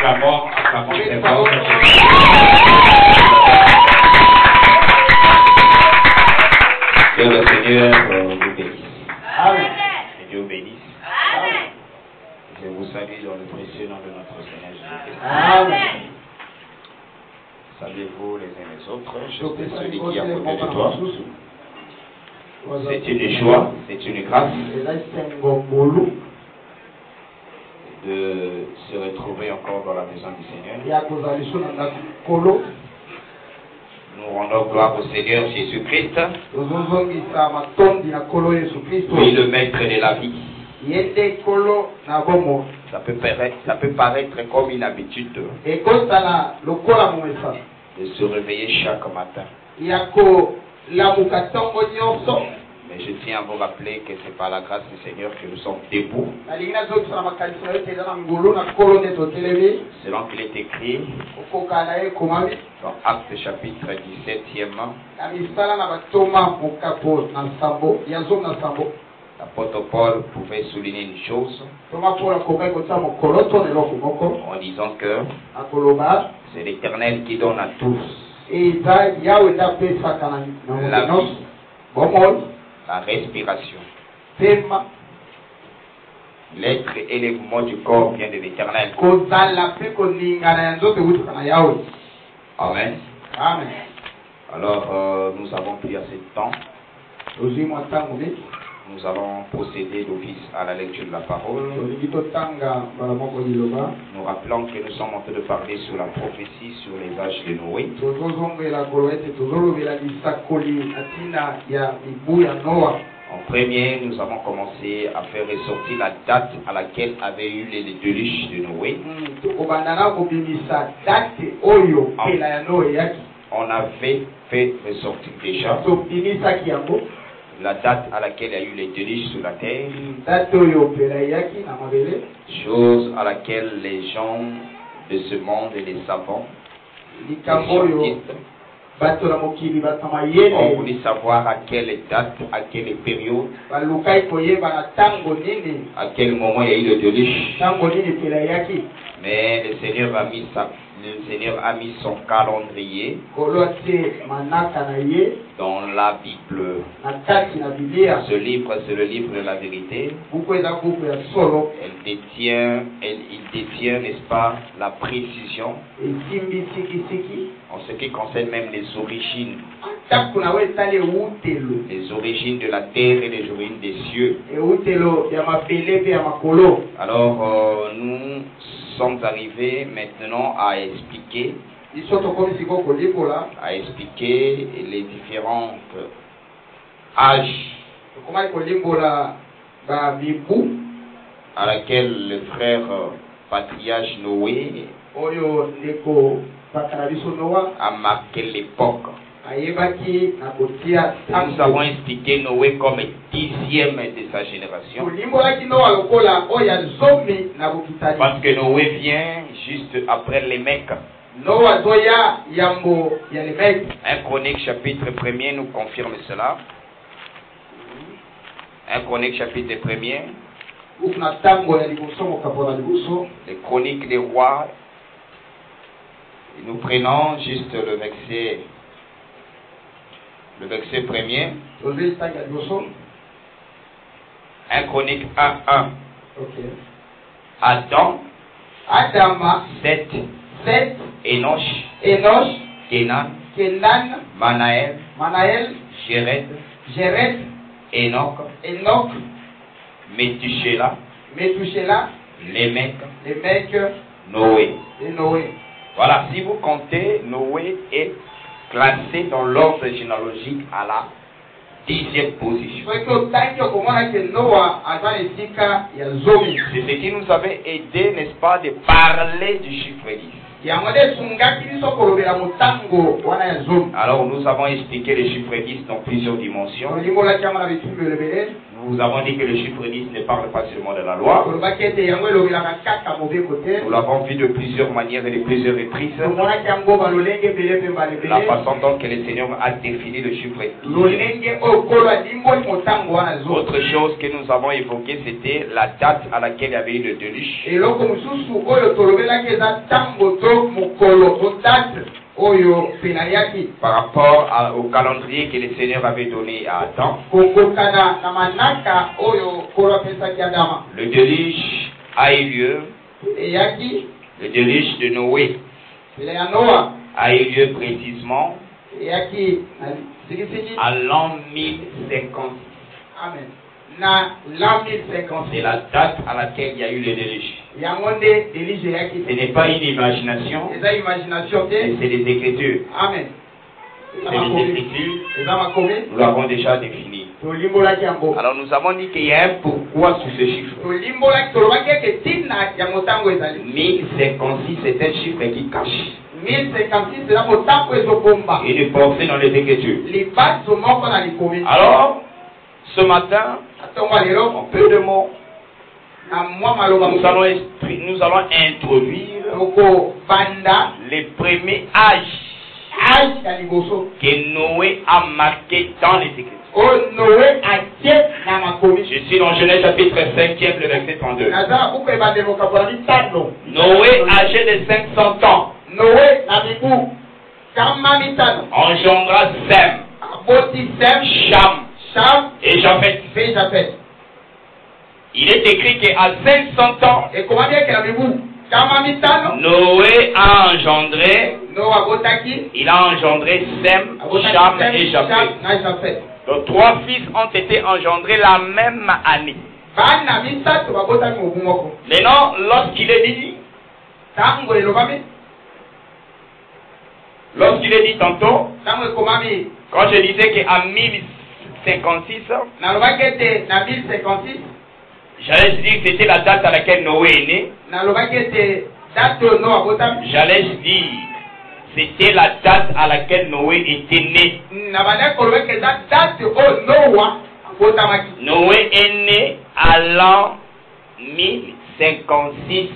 Acclamons très fort. Que le Seigneur vous bénisse. Amen. Que Dieu vous bénisse. Amen. Je vous salue dans le précieux nom de notre Seigneur Jésus-Christ. Amen. Saluez-vous les uns les autres. Je suis celui qui est à côté de toi. C'est une joie, c'est une grâce de se retrouver encore dans la maison du Seigneur. Nous rendons gloire au Seigneur Jésus-Christ. Oui, le maître de la vie. Ça peut paraître comme une habitude de se réveiller chaque matin. Mais je tiens à vous rappeler que c'est par la grâce du Seigneur que nous sommes debout. Selon qu'il est écrit dans Actes chapitre 17e, l'apôtre Paul pouvait souligner une chose en disant que c'est l'Éternel qui donne à tous la vie, la respiration. L'être et les mouvements du corps viennent de l'Éternel. Amen. Amen. Alors, nous avons pris assez de temps. Nous allons procéder d'office à la lecture de la parole. Nous rappelons que nous sommes en train de parler sur la prophétie sur les âges de Noé. En premier, nous avons commencé à faire ressortir la date à laquelle avait eu les déluges de Noé. On avait fait ressortir déjà la date à laquelle il y a eu les déluges sur la terre, chose à laquelle les gens de ce monde et les savants, on voulait savoir à quelle date, à quelle période, à quel moment il y a eu le déluge. Mais le Seigneur a mis son calendrier dans la Bible. Ce livre, c'est le livre de la vérité. Il détient, n'est-ce pas, la précision en ce qui concerne même les origines. Les origines de la terre et les origines des cieux. Alors, nous sommes arrivés maintenant à expliquer les différents âges à laquelle le frère patriarche Noé a marqué l'époque. Nous avons expliqué Noé comme 10e de sa génération. Parce que Noé vient juste après les Mecs. 1 Chronique chapitre 1er nous confirme cela. 1 Chronique chapitre 1er. Les Chroniques des rois. Nous prenons juste le verset premier. 1 Chronique 1:1. Adam, Seth, Enoch, Kenan, Manaël, Jéred, Enoch, Métuséla, Lémec, Noé. Voilà, si vous comptez, Noé est classé dans l'ordre généalogique à la 10e position. C'est ce qui nous avait aidé, n'est-ce pas, de parler du chiffre 10. Alors nous avons expliqué le chiffre 10 dans plusieurs dimensions. Nous Nous avons dit que le chiffre 10 ne parle pas seulement de la loi. Nous l'avons vu de plusieurs manières et de plusieurs reprises. La façon dont le Seigneur a défini le chiffre 10. Autre chose que nous avons évoqué, c'était la date à laquelle il y avait eu le déluge. Par rapport au calendrier que le Seigneur avait donné à Adam. Le déluge a eu lieu. Le déluge de Noé a eu lieu précisément à l'an 1050. Amen. C'est la date à laquelle il y a eu le déluge. Ce n'est pas une imagination, c'est des Écritures. Amen. C'est des Écritures, nous l'avons déjà défini. Alors nous avons dit qu'il y a un pourquoi sur ce chiffre. 1056 c'est un chiffre qui cache 1056 une pensée dans les Écritures. Alors, ce matin, en peu de mots, nous allons introduire les premiers âges que Noé a marqués dans les Écritures. Je suis dans Genèse chapitre 5e, le verset 32. Noé, âgé de 500 ans, engendra Sem, Cham et Japheth. Il est écrit qu'à 500 ans, Noé a engendré, il a engendré Sem, Cham et Japheth. Donc 3 fils ont été engendrés la même année. Maintenant, lorsqu'il est dit tantôt, quand je disais qu'à 1056, j'allais dire que c'était la date à laquelle Noé est né. J'allais dire c'était la date à laquelle Noé était né. Noé est né à l'an 1056.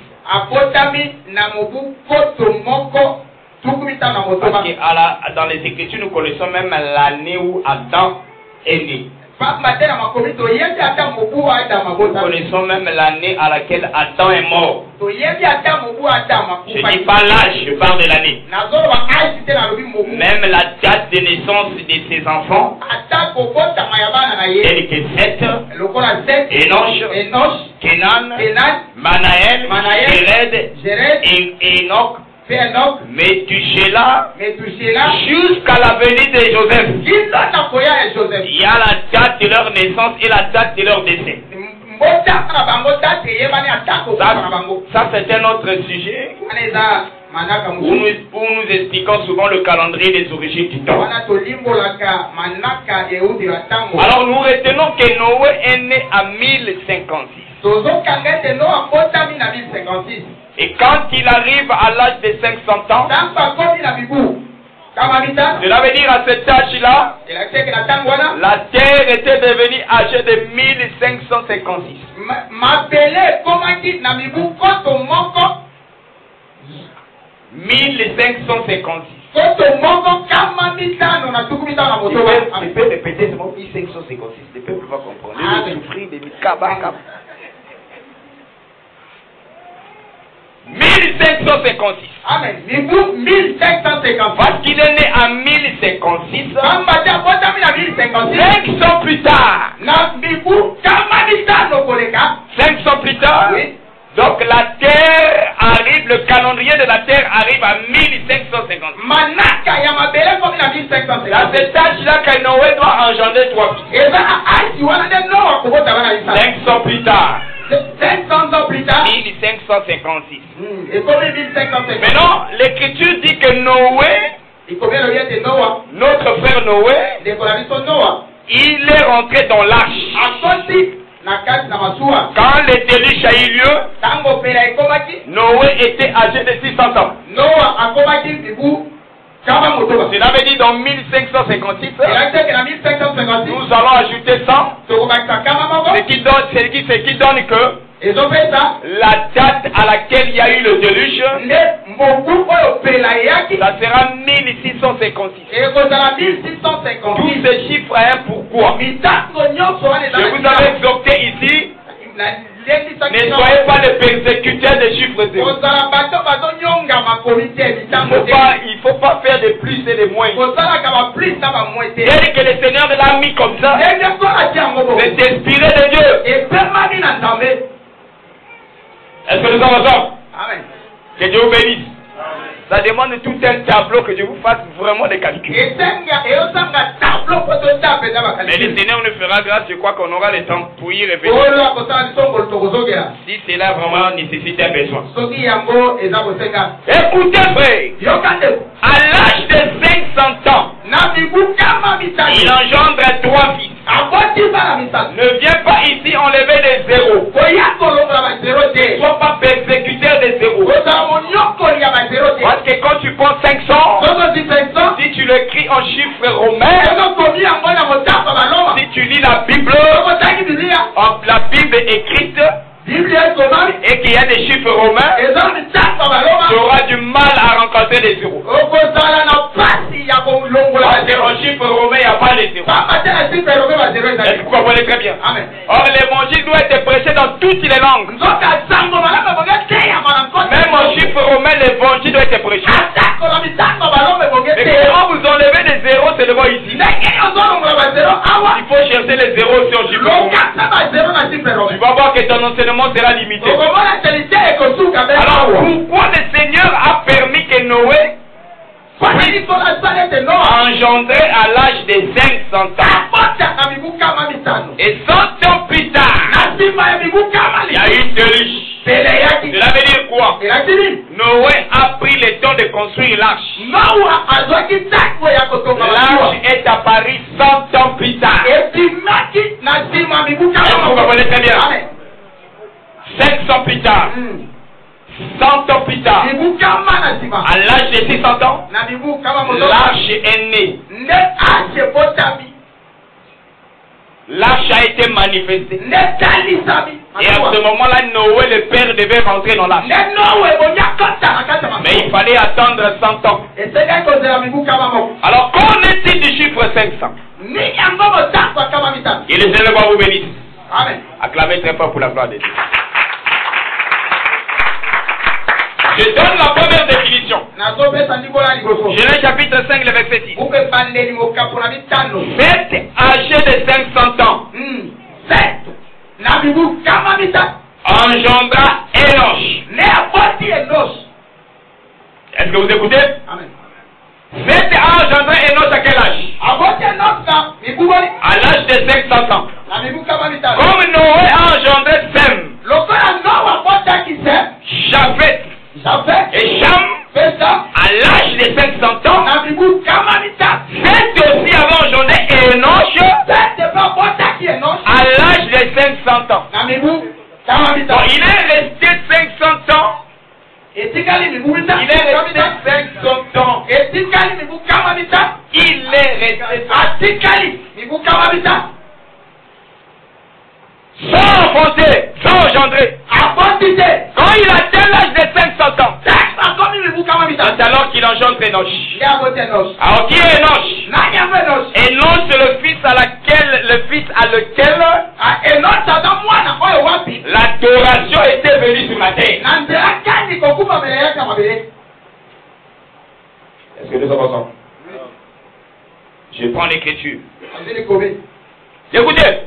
Parce que dans les Écritures, nous connaissons même l'année où Adam est né. Nous connaissons même l'année à laquelle Adam est mort. Je ne dis pas l'âge, je parle de l'année. Même la date de naissance de ses enfants, tels que Seth, Enoch, Kenan, Manaël, Jéred, Enoch, Métusélah, jusqu'à la venue de Joseph. Il y a la date de leur naissance et la date de leur décès. Ça c'est un autre sujet où nous expliquons souvent le calendrier des origines du temps. Alors nous retenons que Noé est né à 1056. Et quand il arrive à l'âge de 500 ans, cela veut dire à cet âge-là, la terre était devenue âgée de 1556. 1556. Tu peux répéter ce mot 1556. Le peuple va comprendre. Le souffrir de Mikabaka. 1556. Amen. 1556. Parce qu'il est né en 1056. 500 plus tard. 500 plus tard. Oui. Donc la terre arrive, le calendrier de la terre arrive à 1550. C'est à cet âge-là que Noé doit engendrer 3 fils. 500 plus tard. 500 ans plus tard. 1556. Maintenant, l'écriture dit que Noé, notre frère Noé, il est rentré dans l'arche. Quand le déluge a eu lieu, Noé était âgé de 600 ans. Cela veut dire dans 1556, nous allons ajouter 100. Ce qui donne que la date à laquelle il y a eu le déluge, ça sera 1656. Tous ces chiffres ont un pourquoi. Je vous avais exhorté ici, ne soyez pas les persécuteurs des chiffres zéro. Il ne faut pas faire des plus et des moins. Dès que le Seigneur l'a mis comme ça, c'est inspiré de Dieu. Est-ce que nous sommes ensemble? Amen. Que Dieu vous bénisse. Ça demande tout un tableau que Dieu vous fasse vraiment des calculs. Mais le Seigneur nous fera grâce, je crois qu'on aura le temps pour y réfléchir. Si cela vraiment nécessite un besoin. Écoutez, frère, à l'âge de 500 ans, il engendre 3 fils. Ne viens pas ici enlever des zéros. Sois pas persécuteur des zéros. Parce que quand tu prends 500, si tu l'écris en chiffres romains, si tu lis la Bible, la Bible écrite, et qu'il y a des chiffres romains, tu auras du mal à rencontrer des zéros. Parce qu'en chiffre romain, il n'y a pas les zéros. Est-ce que vous comprenez très bien? Amen. Or, l'évangile doit être prêché dans toutes les langues. Même en chiffre romain, l'évangile doit être prêché. Mais quand vous enlevez des zéros, c'est le mot ici. Il faut chercher les zéros sur chiffre romain. Tu vas voir que ton enseignement sera limité. Alors, pourquoi le Seigneur a permis que Noé engendré à l'âge de 500 ans? Et 100 ans plus tard, il y a eu une déluge. Cela veut dire quoi? Noé a pris le temps de construire l'arche. L'arche est apparue 100 ans plus tard. Vous comprenez très bien. 500 plus tard. 100 ans plus tard, à l'âge de 600 ans, l'arche est née. L'arche a été manifestée. Et à ce moment-là, Noé, le père, devait rentrer dans l'arche. Mais il fallait attendre 100 ans. Alors, qu'en est-il du chiffre 500? Et le Seigneur va vous bénir. Acclamez très fort pour la gloire de Dieu. Je donne la première définition. Genèse chapitre 5, le verset 6. Faites âgé de 500 ans. Engendra Enoch. Est-ce que vous écoutez? Faites engendra Enoch à quel âge? À l'âge de 500 ans. Comme Noé a engendré Sem, Japhet et Cham, à l'âge de 500 ans, faites aussi avoir engendré Enoch à l'âge de 500 ans. Bon, il est resté 500 ans. Il est resté 500 ans. Il est resté sans enfanter, sans engendrer. Quand il atteint l'âge de 500 ans, c'est alors qu'il engendre Enoch. Alors qui est Enoch? Enoch, c'est le fils à lequel l'adoration était venue sur la terre. Est-ce que nous sommes ensemble? Je prends l'écriture. Écoutez.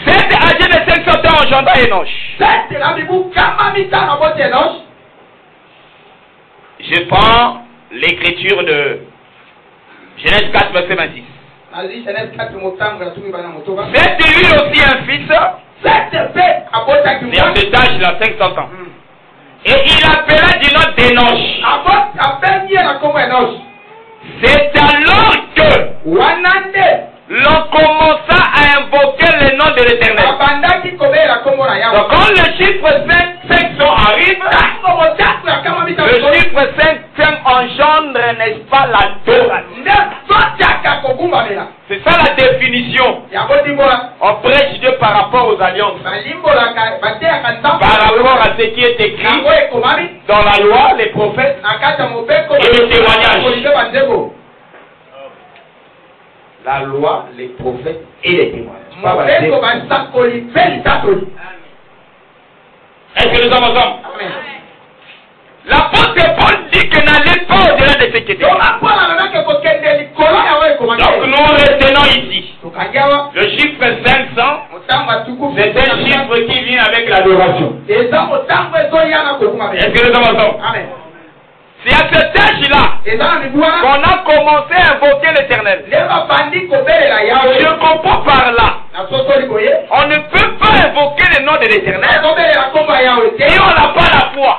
Cet âgé de 500 ans engendra Enoch. Je prends l'écriture de Genèse 4, verset 26. C'est lui aussi un fils. Et en cet âge, il a 500 ans. Et il appela du nom d'Enoch. C'est alors que l'on commença à invoquer le nom de l'Éternel. Donc quand Quand le chiffre 500 arrive, le chiffre 500 engendre, n'est-ce pas, l'adoration. C'est ça la définition. On prêche Dieu par rapport aux alliances. Par rapport à ce qui est écrit dans la loi, les prophètes et les témoignages. La loi, les prophètes et les témoignages. Est-ce que nous sommes ensemble? L'apôtre Paul dit que n'allez pas au-delà de ce qui est. Donc nous retenons ici. Le chiffre 500, c'est un chiffre qui vient avec l'adoration. Est-ce que nous sommes ensemble? C'est à cet âge-là qu'on a commencé à invoquer l'Éternel. Je comprends par là. On ne peut pas invoquer le nom de l'Éternel et on n'a pas la foi.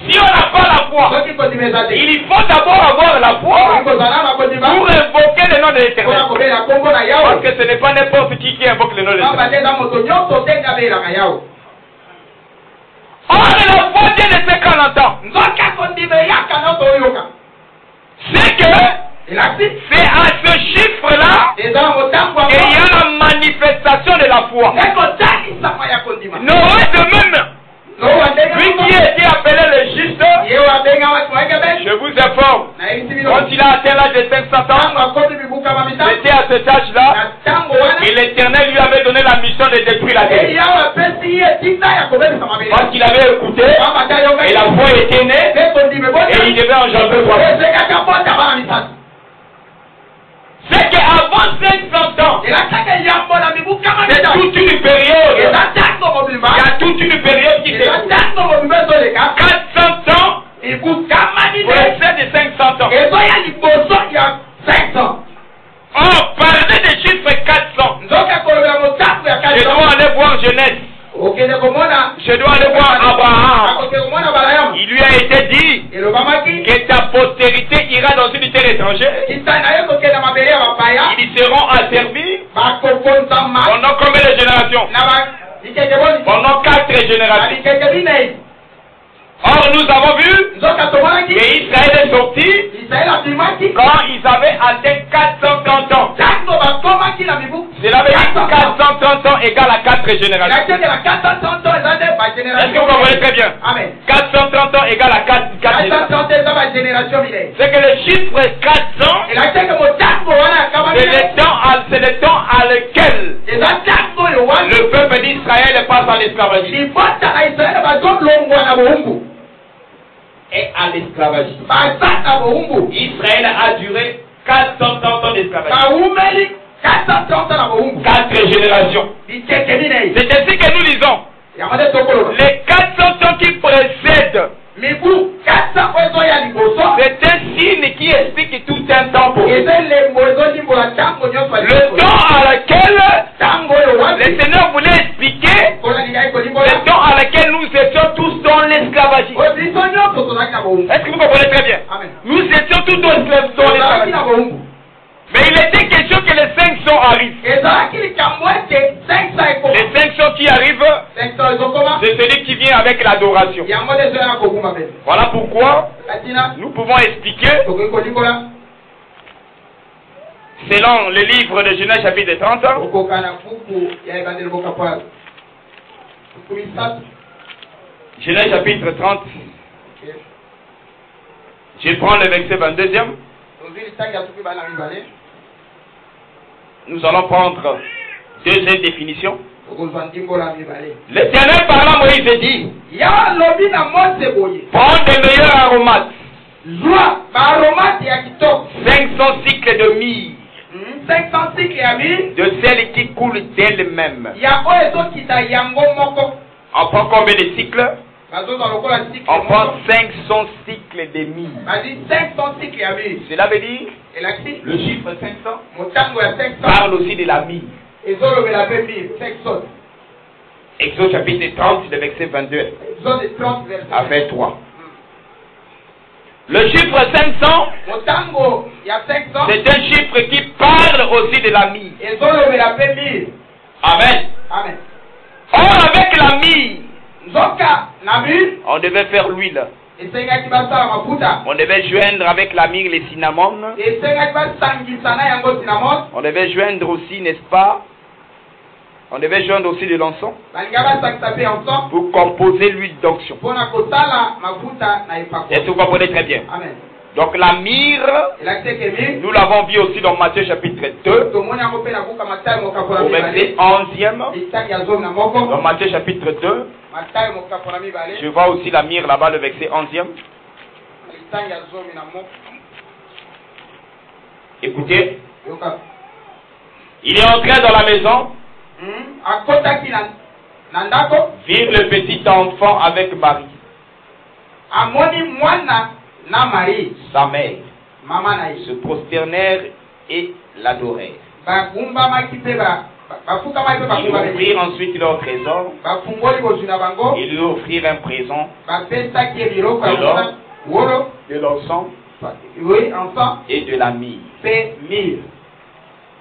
Si on n'a pas la foi, il faut d'abord avoir la foi pour invoquer le nom de l'Éternel. Parce que ce n'est pas n'importe qui invoque le nom de l'Éternel. Or, la foi Dieu ne fait qu'en entend. C'est que c'est à ce chiffre-là qu'il y a la manifestation de la foi. Noé de même, lui qui a été appelé le juste, je vous informe, quand il a atteint l'âge de 500 ans, c'était à cet âge-là et l'Éternel lui avait donné la mission de détruire la terre. Parce qu'il avait écouté et la foi était née et il devait engendrer quoi. C'est qu'avant 500 ans, c'est toute une période. Il y a toute une période qui s'est 400 ans précède de 500 ans. Oh, parlez des chiffres 400. Je dois aller voir Genèse. Je dois aller voir Abraham. Il lui a été dit que ta postérité ira dans une terre étrangère. Ils seront asservis pendant combien de générations? Pendant 4 générations. Or, nous avons vu qu'Israël est sorti quand ils avaient atteint 430 ans. Cela veut dire que 430 ans égale à 4 générations. Est-ce que vous comprenez très bien? 430 ans égale à 4 générations. C'est que le chiffre 400, c'est le temps à lequel le peuple d'Israël passe à l'esclavage. Et à l'esclavage. Israël a duré 430 ans d'esclavage. 4 générations. C'est ainsi que nous lisons. Les 400 ans qui précèdent, c'est un signe qui explique tout un temps pour nous. Le temps à lequel le Seigneur voulait expliquer, le temps à lequel nous étions tous dans l'esclavage. Est-ce que vous comprenez très bien? Nous étions tous dans l'esclavage. Mais il était question que les 500 arrivent. Les 500 qui arrivent, c'est celui qui vient avec l'adoration. Voilà pourquoi nous pouvons expliquer, selon le livre de Genèse chapitre 30, Genèse chapitre 30, je prends le verset 22e. Nous allons prendre deuxième définition. L'Éternel parla à Moïse et dit, prends des meilleurs aromates, 500 cycles de myrrhe, de celles qui coulent d'elles-mêmes. On prend combien de cycles? On prend 500 cycles de myrrhe. Cela veut dire, le chiffre 500 parle aussi de la myrrhe. Exode chapitre 30, le verset 22 à 23. Le chiffre 500, c'est un chiffre qui parle aussi de la myrrhe. Amen. Amen. Or, avec la myrrhe, Nzoka na myrrhe, on devait faire l'huile. esengaki basala mafuta. On devait joindre avec la myrrhe les cinnamones. Esengaki basangisa na yango cinnamon. On devait joindre aussi, n'est-ce pas? On devait joindre aussi de l'encens Balinga basangisa pe encens pour composer l'huile d'onction. mpona kosala mafuta na epako. Est-ce que vous comprenez très bien? Amen. Donc la myrrhe, Elakisi eke myrrhe, nous l'avons vu aussi dans Matthieu chapitre 2, tomoni yango mpe na buka Matayo mokapo au na verset mibale. 11e. Litani ya 11. Dans Matthieu chapitre 2, Matayo mokapo na mibale. je vois aussi la myrrhe là-bas, le verset 11e. Litani ya 11. Écoutez, Yoka. il est entré dans la maison, Akotaki na ndako, vire le petit enfant avec Marie, amoni mwana na Marie, sa mère, mama na se ye. prosternèrent et l'adorèrent. Bagumbamaki mpe bafukamaki mpe Ils bagumbamaki. ouvrirent ensuite leur trésor. Bafungoli bozwi na bango, Ils lui offrirent un présent, bapesaki ye biloko ya De l'or. mosala, wolo, de l'encens oui, encens, et de la myrrhe. mpe mire.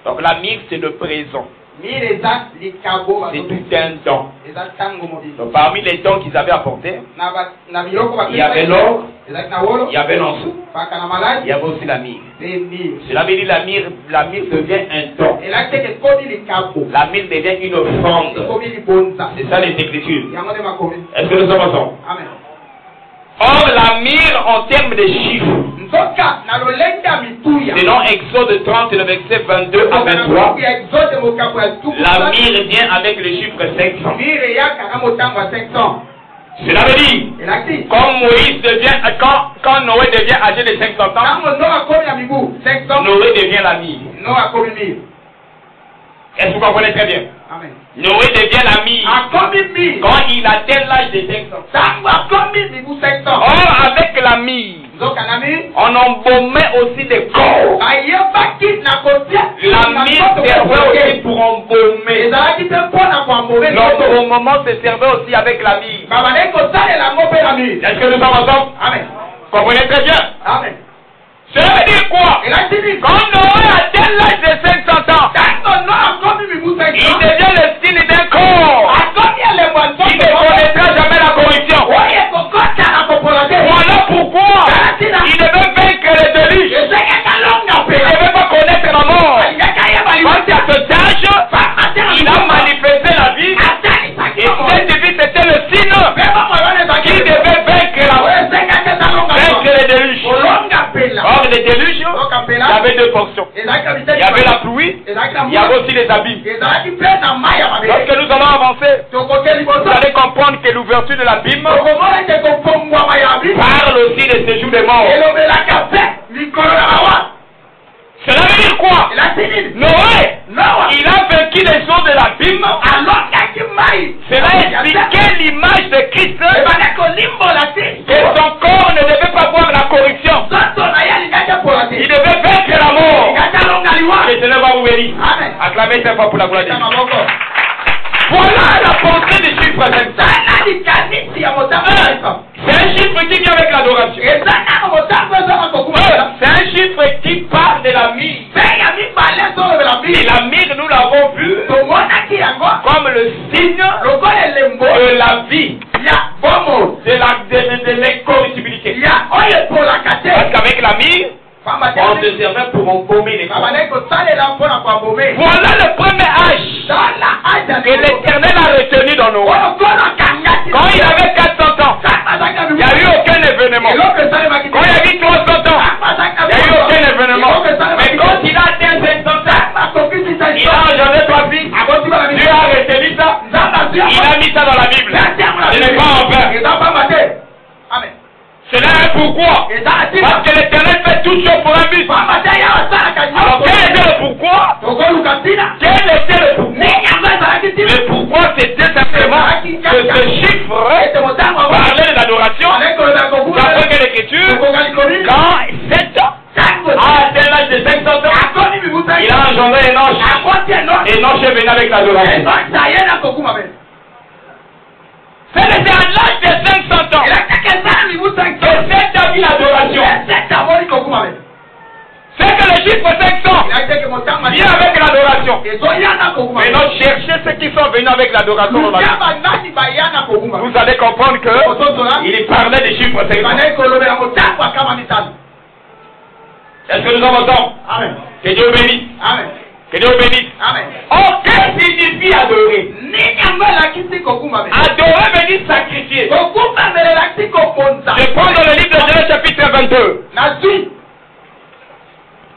Donc la myrrhe, c'est le présent. Mire eza likabo C'est tout un don. eza ntango mobili. Donc parmi les dons qu'ils avaient apportés, Na biloko il y avait l'or, ezalaki na wolo, il y avait l'encens, baka na il maladi, y avait aussi la myrrhe. mpe mire. Cela veut dire la myrrhe devient un don. Elakisi eke ekomi likabo, La myrrhe devient une offrande. ekomi libonza. C'est ça les Écritures. Yango nde makomi. Est-ce que nous sommes ensemble? Amen. Or, la myrrhe en termes de chiffres, Nzoka na lolenge ya mituya. c'est dans Exode 30, le verset 22 à 23, la myrrhe vient avec le chiffre 500. Mire yaka na motango ya 500. Cela veut dire, Elakisi. quand Moïse devient, quand Noé devient âgé de 500 ans, Ntango no akomi na mibu 500. Noé devient la myrrhe. No akomi mire. Est-ce que vous comprenez très bien? Amen. Noé devient la myrrhe Akomi mire. quand il atteint l'âge de 500. Ntango akomi mibu 500. Or, avec la myrrhe, Nzoka na mire. on embaumait aussi des corps. Ayebaki na kotia. La myrrhe servait aussi pour embaumer. Ezalaki mpe mpona koambome. L'embaumement se servait aussi avec la myrrhe. Babandeki kosalela yango mpe na mire. Est-ce que nous sommes ensemble? Amen. Comprenez très bien. Amen. Cela veut dire quoi? Elakisi nini? Quand Noé atteint l'âge de 500 ans, Ntango no akomi mibu il 500. devient le signe d'un corps. Akomi elembo ya Il ne nzoto. connaîtra jamais la corruption. Oye kokota na kopola te. Voilà pourquoi il devait vaincre les déluges. Ezengaka longa Il ne mpe. devait pas connaître la mort. Alingaka yeba Quand à cet âge, il a manifesté la vie. Et cette vie, c'était le signe qu'il devait vaincre la mort. Vaincre les déluges. Or, les déluges, il y avait deux portions. Il y avait la pluie, il y avait aussi les abîmes. Lorsque nous allons avancer, vous allez comprendre que l'ouverture de l'abîme parle aussi des séjours des morts. Cela veut dire quoi? Noé, il a vaincu les choses de l'abîme. Cela expliquait l'image de Christ. Et son corps ne devait pas voir la corruption. Il devait vaincre la mort. Et je ne vais vous bénir. Acclamez cette fois pour la gloire de Dieu. Voilà la pensée du chiffre 500. C'est un chiffre qui vient avec l'adoration. C'est un chiffre qui parle de la myrrhe. Et la myrrhe, nous l'avons vu comme le signe de la vie, de l'incorruptibilité. Parce qu'avec la myrrhe, on se servait pour embaumer les corps. Voilà le premier âge que l'Éternel a retenu dans nos rois. Quand il avait 400 ans, il n'y a eu aucun événement. Quand il avait 300 ans, il n'y a eu aucun événement. Mais quand il a atteint 500 ans, il a engendré 3 filles. Dieu a retenu ça. Il a mis ça dans la Bible. Ce n'est pas en vain. Amen. Cela est pourquoi. Parce que l'Éternel fait tout chose pour un but. Alors quel était le pourquoi? Quel était le pourquoi? Le pourquoi c'était simplement que ce chiffre parlait de l'adoration. D'après quelle écriture? Quand 7 ans a atteint l'âge de 500 ans, il a engendré Enoch. Enoch est venu avec l'adoration. C'est à l'âge de 500 ans que cette a vu l'adoration. C'est que le chiffre 500 vient avec l'adoration. Maintenant, cherchez ceux qui sont venus avec l'adoration dans la vie. Vous allez comprendre que il parlait des chiffres 500. Est-ce que nous avançons? Amen. Que Dieu bénisse. Amen. Que Dieu bénisse. Amen. Oh, qu'est-ce que signifie adorer? Adorer veut dire sacrifier. Je prends dans le livre de Genèse chapitre 22.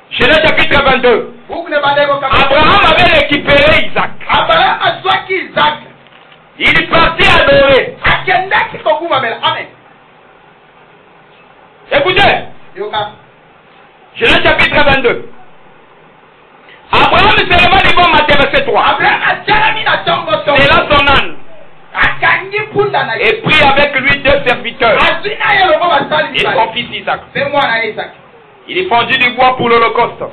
Genèse chapitre 22. Abraham avait récupéré Isaac. Il est parti adorer. Écoutez. Genèse chapitre 22. Abraham seulement dit bon matin verset 3. C'est là son âne. Et prit avec lui 2 serviteurs. Et son fils Isaac. Il est fendu du bois pour l'Holocauste.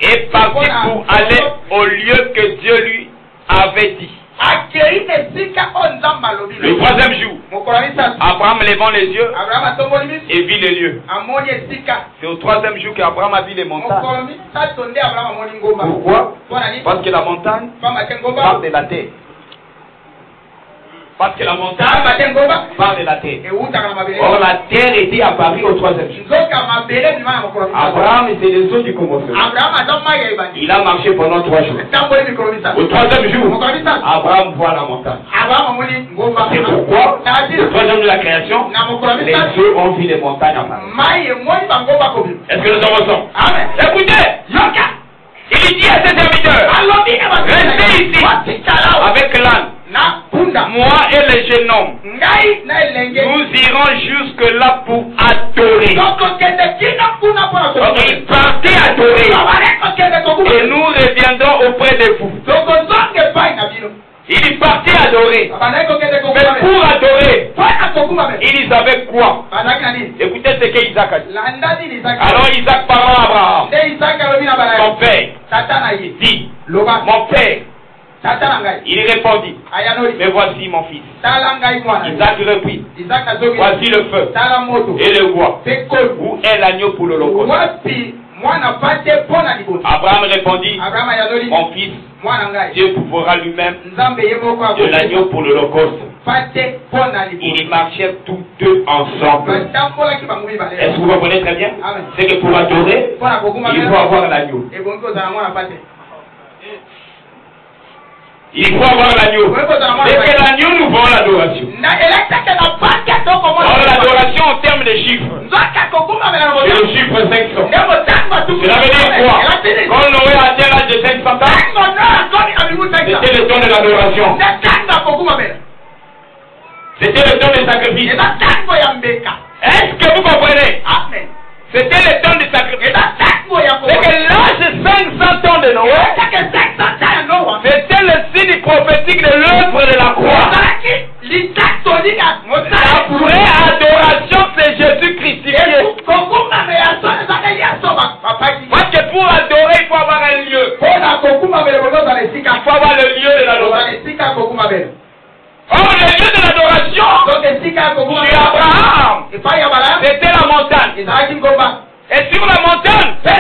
Et parti pour aller au lieu que Dieu lui avait dit. Le 3e jour, Abraham levant les yeux et vit les lieux. C'est au 3e jour qu'Abraham a vu les montagnes. Pourquoi? Parce que la montagne parle de la terre. Parce que la montagne parle de la terre. Or la terre était apparue au 3e jour. Abraham était le son du commencement. Il a marché pendant 3 jours. Au 3e jour, Abraham voit la montagne. C'est pourquoi, le 3e jour de la création, les cieux ont vu les montagnes apparaître. Est-ce que nous en ressentons? Écoutez, il dit à ses serviteurs, restez ici avec l'âne. Moi et les jeunes hommes, nous irons jusque là pour adorer. Donc il partait adorer. Et nous reviendrons auprès de vous. Il est parti adorer. Mais pour adorer, ils avaient quoi? Écoutez ce qu'Isaac a dit. Alors Isaac parlant à Abraham, son père, dit, mon père. Il répondit, mais voici mon fils. Isaac reprit, voici le feu et le bois. Où est l'agneau pour l'Holocauste? Abraham répondit, mon fils, Dieu pourra lui-même de l'agneau pour l'Holocauste. Ils marchèrent tous deux ensemble. Est-ce que vous comprenez très bien? C'est que pour adorer, il faut avoir l'agneau. Il faut avoir l'agneau. C'est que l'agneau nous vend l'adoration. Or l'adoration en termes de chiffres. C'est le chiffre 500. Cela veut dire quoi? Quand Noé a atteint l'âge de 500 ans, c'était le temps de l'adoration. C'était le temps de sacrifice. Est-ce que vous comprenez? C'était le temps de sacrifice. C'est que l'âge de 500 ans de Noé, c'était le signe prophétique de l'œuvre de la croix. La vraie adoration, c'est Jésus crucifié. Parce que pour adorer, il faut avoir un lieu. Il faut avoir le lieu de l'adoration. Or, le lieu de l'adoration, chez Abraham, c'était la montagne. Et sur la montagne, il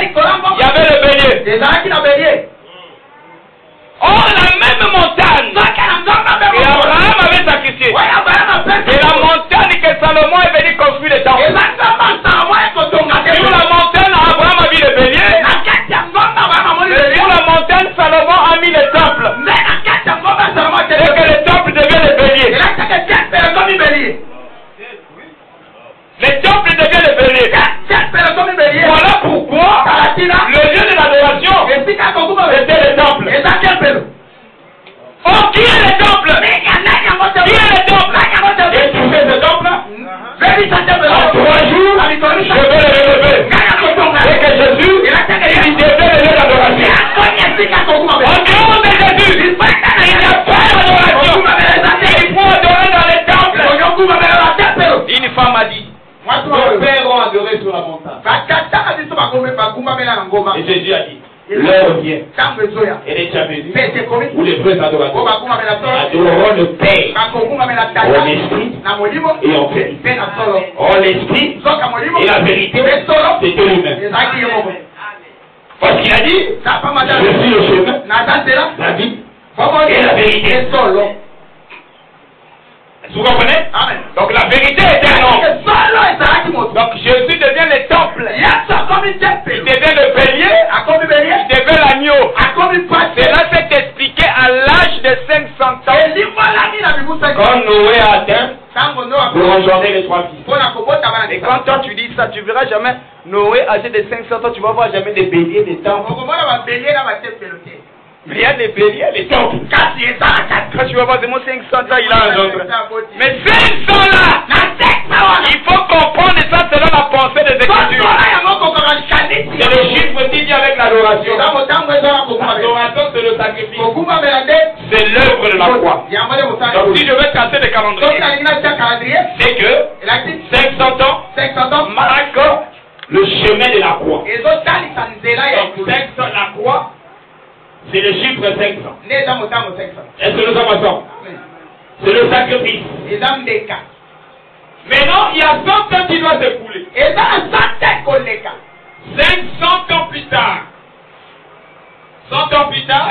y avait le bélier. Or, la même montagne que Abraham avait sacrifié, et la montagne que Salomon est venu construire le temple. Sur la montagne, Abraham a mis le bélier. Sur la montagne, Salomon a mis le temple. Et que le temple devient le bélier. Le temple devient le bélier. Voilà pourquoi le lieu de l'adoration, c'était le temple. Oh, qui est le temple? Qui est le temple? Et trouver ce temple, en 3 jours, je vais le relever. Et que Jésus, il devait le lieu d'adoration. En dehors de Jésus, il n'y a pas d'adoration. Il faut adorer dans les temples. Une femme a dit, nos pères ont adoré sur la montagne. Et Jésus a dit, l'heure vient, elle est déjà venue, où les vrais adorateurs adoreront le Père en esprit et en vérité. En l'esprit et la vérité, c'est Dieu lui-même. Parce qu'il a dit, je suis le chemin, la vie et la vérité. Vous comprenez? Amen. Donc la vérité est un homme. Donc Jésus devient le temple. Il devient le bélier. Il devient l'agneau. Cela s'est expliqué à l'âge de 500 ans. Quand Noé a atteint, vous rejoignez les 3 fils. Et quand toi tu dis ça, tu verras jamais Noé âgé de 500 ans, tu vas voir jamais des béliers, des temples. Mais il y a des béliers, les temples. Quand tu vas voir, c'est mon 500 ans, il a engendré. Mais 500 là, il faut comprendre ça selon la pensée des Écritures. C'est le chiffre qui vient avec l'adoration. L'adoration, c'est le sacrifice. C'est l'œuvre de la croix. Donc si je veux casser le calendrier, c'est que 500 ans marque le chemin de la croix. Donc 500, la croix, c'est le chiffre 500. Est-ce que nous sommes ensemble? C'est le sacrifice. Maintenant, il y a 100 ans qui doivent s'écouler. 500 ans plus tard. 100 ans plus tard.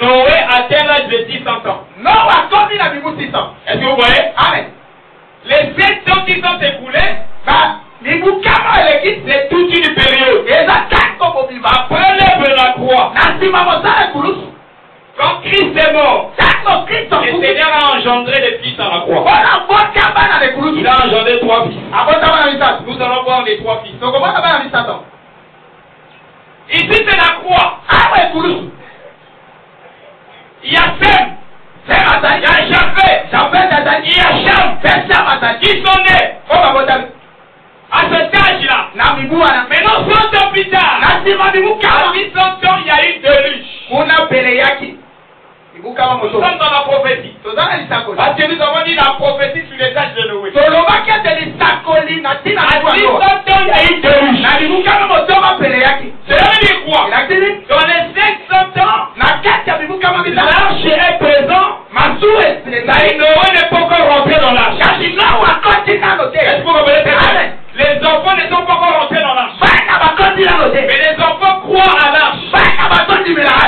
Noé atteint l'âge de 600 ans. Est-ce que vous voyez? Amen. Les 7 ans qui sont écoulés, c'est toute une période. Après l'œuvre de la croix, quand Christ est mort, le Seigneur a engendré des fils à la croix. Il a engendré 3 fils. Nous allons voir les 3 fils. Ici c'est la croix. Il y a Sem, il y a Japheth, il y a Cham, qui sont nés à cet âge-là. Maintenant 100 ans plus tard, à 800 ans, il y a eu déluge. Nous sommes dans la prophétie. Parce que nous avons dit la prophétie sur les âges de Noé. À 800 ans, il y a eu déluge. Cela veut dire quoi? Dans les 500 ans, l'arche est présent. Noé n'est pas encore rentré dans l'arche. Est-ce que vous comprenez? Les enfants ne sont pas encore rentrés dans l'arche. Mais les enfants croient à l'arche.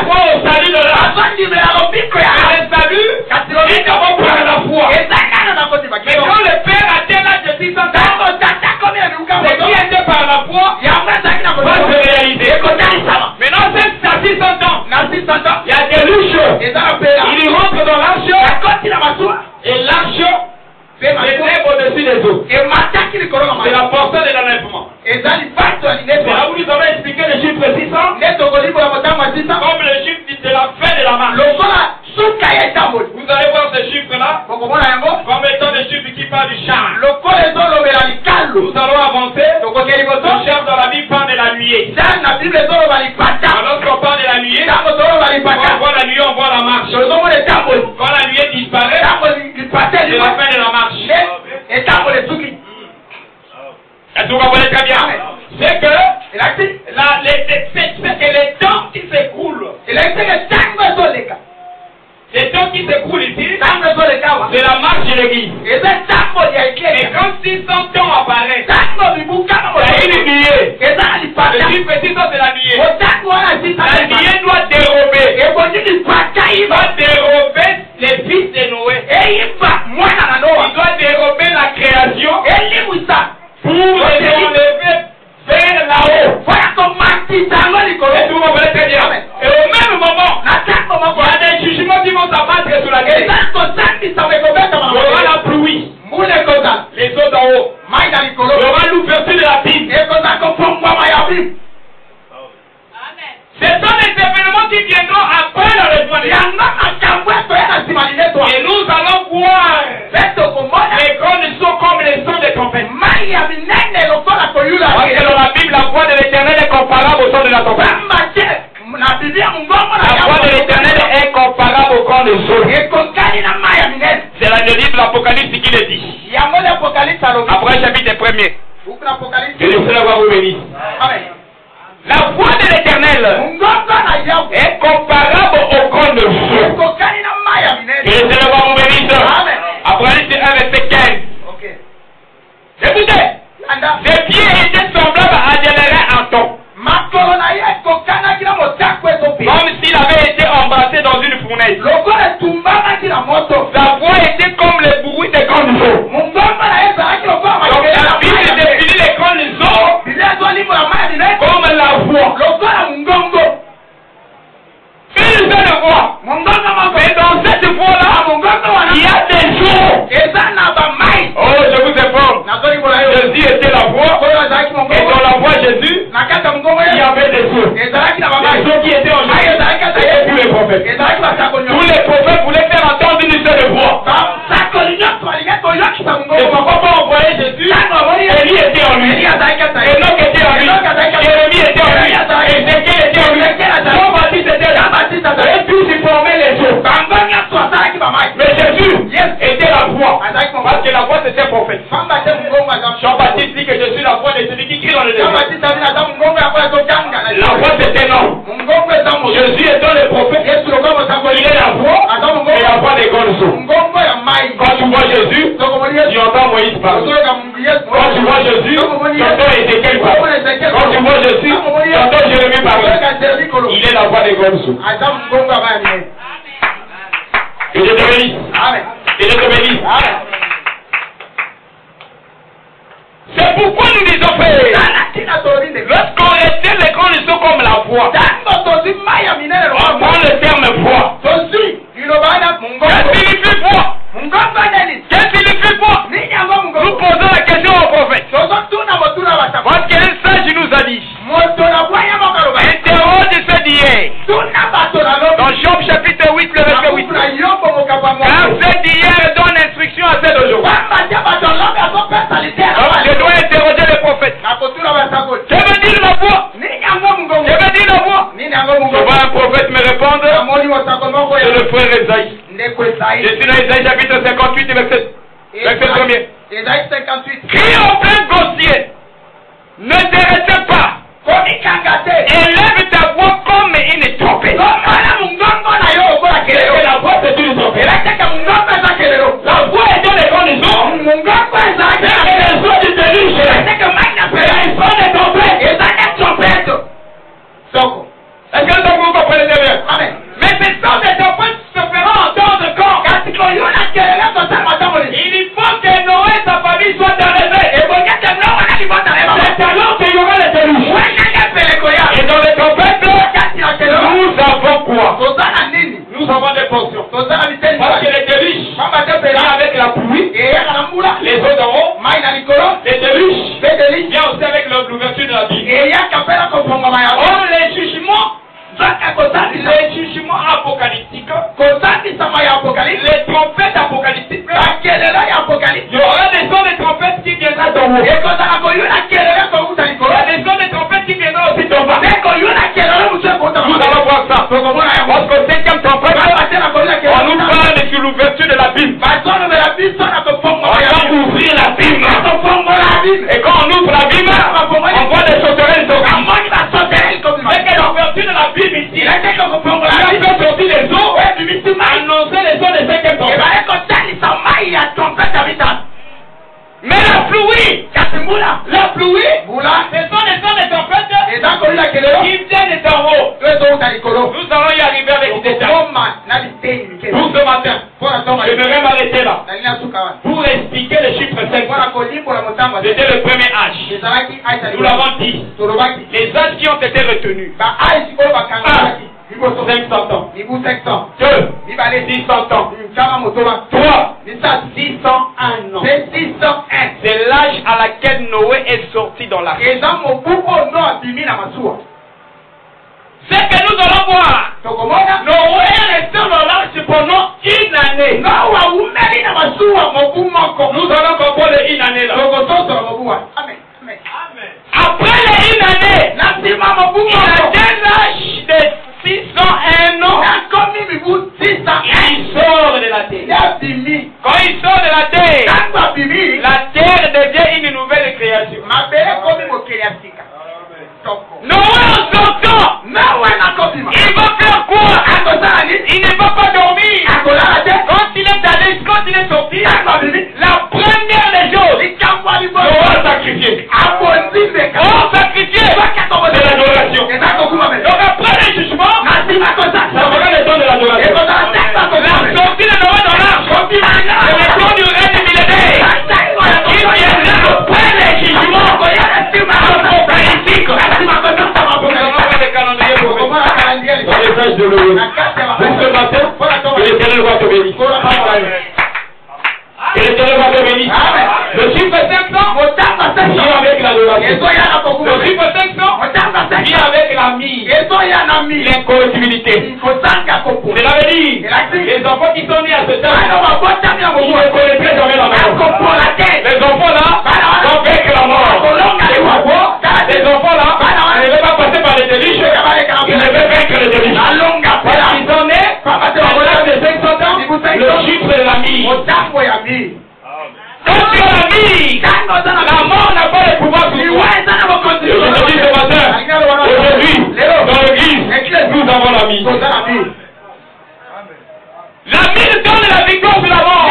Croient au salut de l'arche. Mais le salut est d'abord par la foi. Mais quand le Père atteint l'âge de 600 ans, ce qui était par la foi va se réaliser. Maintenant, c'est à 600 ans. Il y a des louches. Il rentre dans l'arche. Et l'arche s'élève au-dessus des eaux. C'est la portion de l'enlèvement. Et là où nous avons expliqué le chiffre 600 comme le chiffre de la fin de la marche. Vous allez voir ce chiffre-là comme étant le chiffre qui parle du char. Nous allons avancer. Le char dans la Bible parle de la nuée. Lorsqu'on parle de la nuée, on voit la nuée, on voit la marche. Quand la nuée disparaît, c'est la fin de la marche. Est-ce que vous comprenez très bien? C'est que les temps qui s'écoulent, les temps qui s'écoulent ici, c'est la marche de l'église. Et quand 600 ans apparaissent, il y a une nuée. Le chiffre 600 c'est la nuée. La nuée doit dérober. Il va dérober les fils de Noé. Il doit dérober la création pour les enlever vers là-haut. Et tout le monde très bien. Et au même moment, il y a des jugements qui vont s'abattre sur la terre. Il y aura la pluie. Les eaux d'en haut. Il y aura l'ouverture de la Bible. Ce sont les événements qui viendront après l'enlèvement de l'Église. Et nous allons voir les grands sons comme les sons des trompettes. Parce que dans la Bible, la voix de l'Éternel est comparable au son de la trompette. La voix de l'Éternel est comparable au son des eaux. C'est le livre de l'Apocalypse qui le dit. Après chapitre 1er. Que le Seigneur va vous bénir. La voix de l'Éternel est comparable au corps de feu. Que le Seigneur va vous bénir. Apocalypse 1 verset 15. Écoutez, ses pieds étaient semblables à des reins en ton. Jésus, il y avait des eaux. Des eaux qui étaient en Jésus. Et tous les prophètes. Tous les prophètes voulaient faire entendre une seule voix. Et pourquoi pas envoyer Jésus? Élie était en lui. Enoch était en lui. Jérémie était en lui. Ézéchiel était en lui. Jean-Baptiste était là. Et tous ils formaient les eaux. Mais Jésus était la voix. Parce que la voix c'était prophète. Jean-Baptiste dit que je suis la voix de celui qui crie dans le désert. La voix c'était non. Jésus étant le prophète, il est la voix et la voix des grandes eaux. Quand tu vois Jésus, tu entends Moïse parler. Quand tu vois Jésus, tu entends Ézéchiel parler. Quand tu vois Jésus, tu entends Jérémie parler. Il est la voix des grandes eaux. Et je te bénisse. Et je te bénisse. C'est pourquoi nous disons, frère, lorsqu'on retient les grandes eaux comme la voix, on prend le terme voix. Qu'est-ce qu'il signifie voix? Qu'est-ce qu'il signifie voix? Nous posons la question au prophète. Parce qu'un sage nous a dit, interroge ce d'hier. Dans Job chapitre 8, le verset 8. Car ceux d'hier donne instruction à ceux d'aujourd'hui. Donc je dois interroger le prophète. Que veut dire la voix? Que veut dire la voix? Je vois un prophète me répondre. C'est le frère Esaïe. Je suis dans Esaïe chapitre 58, verset 1er. Crie au plein gossier. Ne te retiens pas. Élève ta voix comme une trompette. La voix c'est une trompette. La voix est dans les grandes eaux. Les eaux du déluge. Il faut des trompettes. Est-ce que vous comprenez bien? Mais ces sons des trompettes se feront entendre quand? Il faut que Noé et sa famille soient enlevés. C'est alors qu'il y aura le déluge. Et dans les trompettes, nous avons quoi? Nous avons des portions. Parce que les déluges, avec la pluie, les eaux d'en haut, les déluges, vient aussi avec l'ouverture de la Bible. Or, les jugements apocalyptiques, les trompettes apocalyptiques, il y aura des sons de trompettes qui viendront d'en haut. Il y a des sons de trompettes qui viendront aussi d'en bas. Nous allons voir ça. Parce qu'au 5e trompette, on nous parle sur l'ouverture de la Bible. On va ouvrir la Bible. Et quand on ouvre la Bible, on voit des sauterelles sauter. C'est que l'ouverture de la Bible ici, il a fait sortir les eaux, annoncer les eaux des 5e trompette. Mais la pluie, ce sont les sons des trompettes qui viennent d'en haut. Nous allons y arriver avec des détails. Pour ce matin, je vais m'arrêter là pour expliquer le chiffre 5. C'était le premier âge. Nous l'avons dit. Les âges qui ont été retenus. 500 ans. 2. 600 ans. 3. 601 ans. C'est l'âge à laquelle Noé est sorti dans l'arche. C'est que nous allons voir. Noé est resté dans l'arche pendant une année. Nous allons comprendre une année là. Amen. Après les une année, il a l'âge de 601 ans. Il sort de la terre. Quand il sort de la terre devient une nouvelle création. Noé en sortant, il va faire quoi? Il ne va pas dormir. Quand il est sorti, la première des choses, Noé a sacrifié. C'est l'adoration. Donc après le jugement, ça fera le temps de l'adoration. La sortie de Noé dans l'arche, c'est le temps du règne millénaire qui viendra après le jugement apocalyptique. Dans les âges de Noé. Pour ce matin, l'Éternel va te bénir. Et l'Éternel va te bénir. Le chiffre 500, vient avec l'adoration. Le chiffre 500 L'ami donne la victoire sur la mort.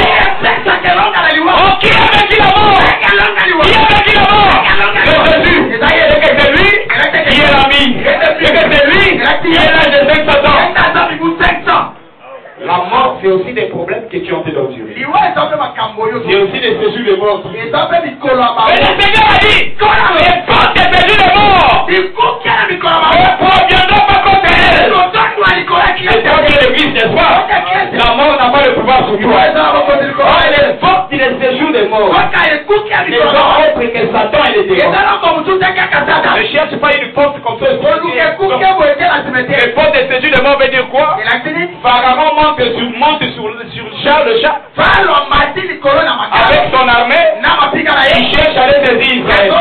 Oh, qui a vaincu la mort? Qui a vaincu la mort? C'est Jésus. Et que c'est lui qui est l'ami. Et que c'est lui qui est l'âge de 500 ans. La mort, c'est aussi des problèmes que tu as endurés. C'est aussi des séjours de mort. Et le Seigneur a dit, les portes des séjours de mort ne proviendront pas contre elle. C'est toi qui es l'église, n'est-ce pas? La mort n'a pas le pouvoir sur toi. Les portes des séjours de mort. Les gens autres que Satan et les démons. Ne cherche pas une porte comme ça. Les portes des séjours de mort veut dire quoi? Pharaon monte sur le chat. Avec son armée, il cherche à les saisir Israël.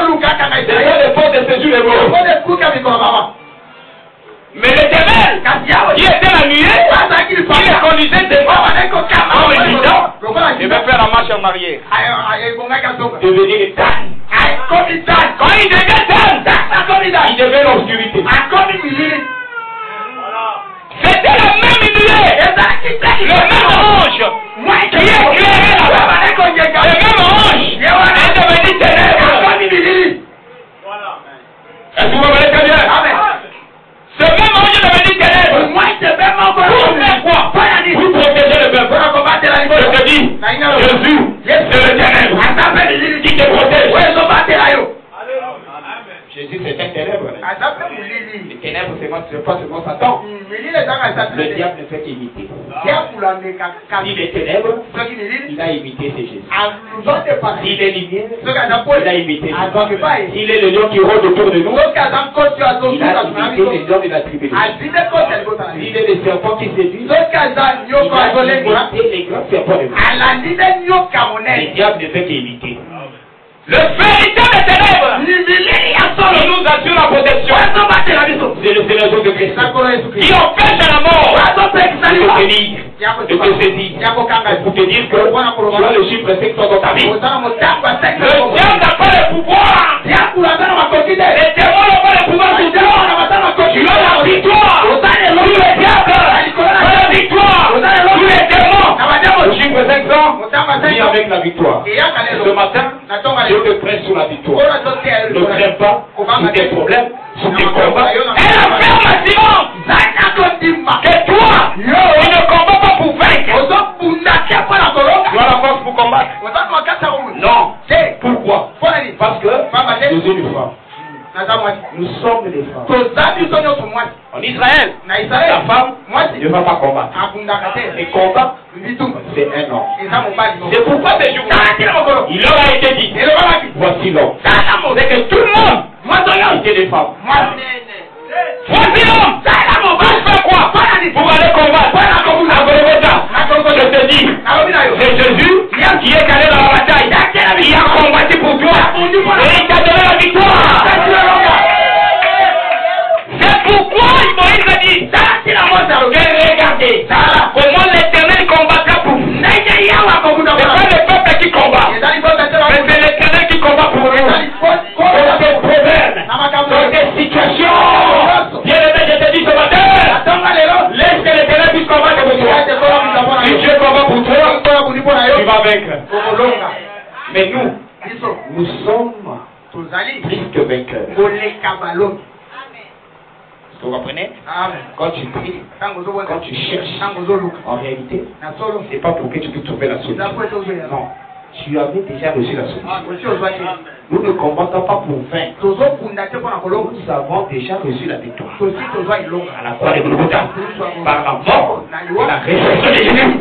C'est ça les portes de séjour de mort. Mais l'Éternel, qui était la nuée, qui les conduisait des morts en me disant, je vais faire la marche en arrière. Devenir Dan. Quand il devient Dan, il devient l'obscurité. C'était la même nuée, le même ange qui éclairait là-bas. Le même ange est devenu ténèbres. Est-ce que vous voyez très bien? Ce même ange est devenu ténèbres. Pour faire quoi? Pour protéger le peuple. Je te dis, Jésus, c'est le ténèbre qui te protège. Jésus, c'est un ténèbre. Les ténèbres, c'est pas seulement Satan. Le diable ne fait qu'imiter. S'il est ténèbre, il a imité c'est Jésus. S'il est lumière, il a imité Jésus. S'il est le lion qui rôde autour de nous, il a imité les hommes de la tribu. S'il est le serpent qui séduit, il a imité les grands serpents de nous. Le diable ne fait qu'imiter. Le véritable ténèbre, il nous assure la protection. C'est le Seigneur Jésus-Christ qui empêche la mort de te lire, de te saisir. Pour te dire que tu as le chiffre 500 dans ta vie. Le diable n'a pas le pouvoir. Les démons n'ont pas le pouvoir sur toi. Tu as la victoire. Tous les diables ont la victoire. Tous les démons. Le chiffre 500 vient avec la victoire. Ce matin, Dieu te prête sur la victoire. Ne crains pas sur tes problèmes, sur tes combats. Elle affirme maximum que toi, tu ne combats pas pour vaincre. Tu as la force pour combattre. Non. Pourquoi? Parce que nous sommes une femme. Nous sommes des femmes. En Israël, la femme ne va pas combattre. Et combat, c'est un homme. C'est pourquoi ces jours, il leur a été dit, voici l'homme. C'est que tout le monde était des femmes. Voici l'homme. Pour faire quoi? Pour aller combattre. Je te dis, c'est Jésus qui est calé dans la bataille. Il a combattu pour toi. Et il t'a donné la victoire. C'est pourquoi Moïse a dit, regardez, comment l'Éternel combattra pour vous. C'est pas le peuple qui combat, mais c'est l'Éternel qui combat pour nous. Dans des problèmes, dans des situations. Bien aimé, je te dis ce matin, laisse que l'Éternel puisse combattre pour toi. Si Dieu combat pour toi, tu vas vaincre. Mais nous sommes plus que vainqueurs. Vous comprenez? Quand tu pries, quand tu cherches, en réalité, c'est pas pour que tu puisses trouver la solution. Non. Tu avais déjà reçu la solution. Nous ne combattons pas pour vaincre. Nous avons déjà reçu la victoire. À la croix de Golgotha, par la mort, la résurrection de Jésus.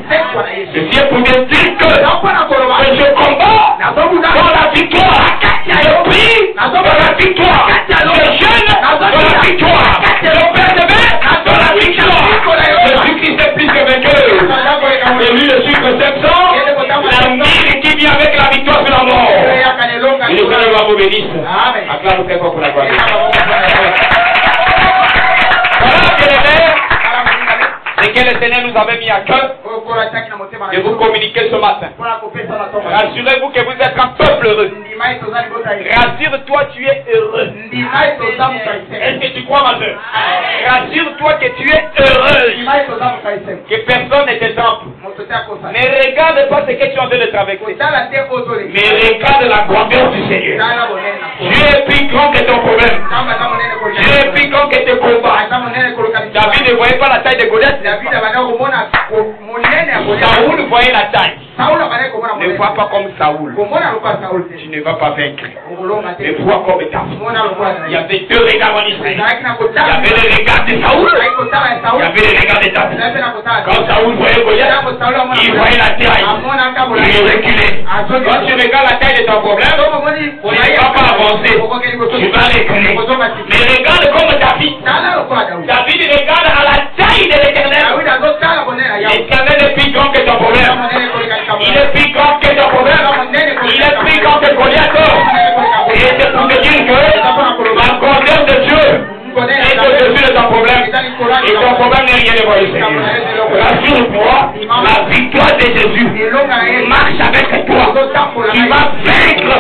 Ceci est pour te dire que je combats dans la victoire. Je prie dans la victoire. Je jeûne dans la victoire. Je persévère dans la victoire. Jésus-Christ est plus que vainqueur. Et lui, le chiffre 700, la mire qui vient avec la victoire sur la mort. Et le Seigneur vous bénisse. Acclame très fort pour la gloire. Voilà, bien-aimés, c'est que le Seigneur nous avait mis à cœur de vous communiquer ce matin. Rassurez-vous que vous êtes un peuple heureux. Rassure-toi, tu es heureux. Est-ce que tu crois, ma soeur? Rassure-toi que tu es heureuse. Que personne ne te trompe. Mais regarde pas ce que tu es en train de traverser. Mais regarde la grandeur du Seigneur. Dieu est plus grand que ton problème. Dieu est plus grand que tes combats. David ne voyait pas la taille de Goliath. Saoul voyait la taille. Ne vois pas comme Saoul. Tu ne vas pas vaincre. Ne vois comme David. Il y avait deux regards en Israël. Il y avait le regard de Saoul. Il y avait le regard de David. Quand Saoul voyait Goliath, il voyait la taille. Il reculait. Quand tu regardes la taille de ton problème, tu ne vas pas avancer. Tu vas reculer. Mais regarde comme David. David regarde à la taille de l'Éternel. L'Éternel est plus grand que ton problème. Il est plus grand que ton problème. Il est plus grand que Goliath. Et c'est pour te dire que la grandeur de Dieu est au-dessus de ton problème. Et ton problème n'est rien de voir le Seigneur. Rassure-toi, la victoire de Jésus marche avec toi. Tu vas vaincre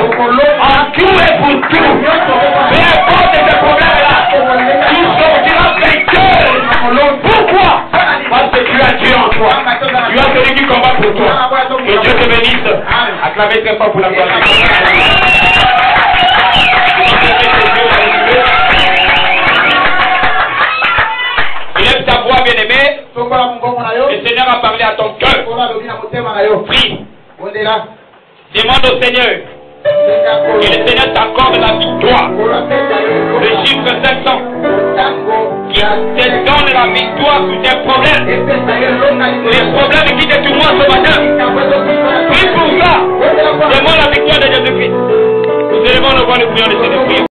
en tout et pour tout. Peu importe tes problèmes-là, tu sortiras vainqueur. Pourquoi? Parce que tu as Dieu en toi. Tu as celui qui combat pour toi. Que Dieu te bénisse. Acclamez très fort pour la gloire de Dieu. Élève ta voix, bien-aimé. Le Seigneur a parlé à ton cœur. Prie. Demande au Seigneur. Et le Seigneur t'accorde la victoire. Le chiffre 500 qui te donne la victoire sur tes problèmes. Les problèmes qui te tourmentent ce matin. Prie pour ça. Demande la victoire de Jésus-Christ. Nous élevons nos voix, nous prions le Seigneur.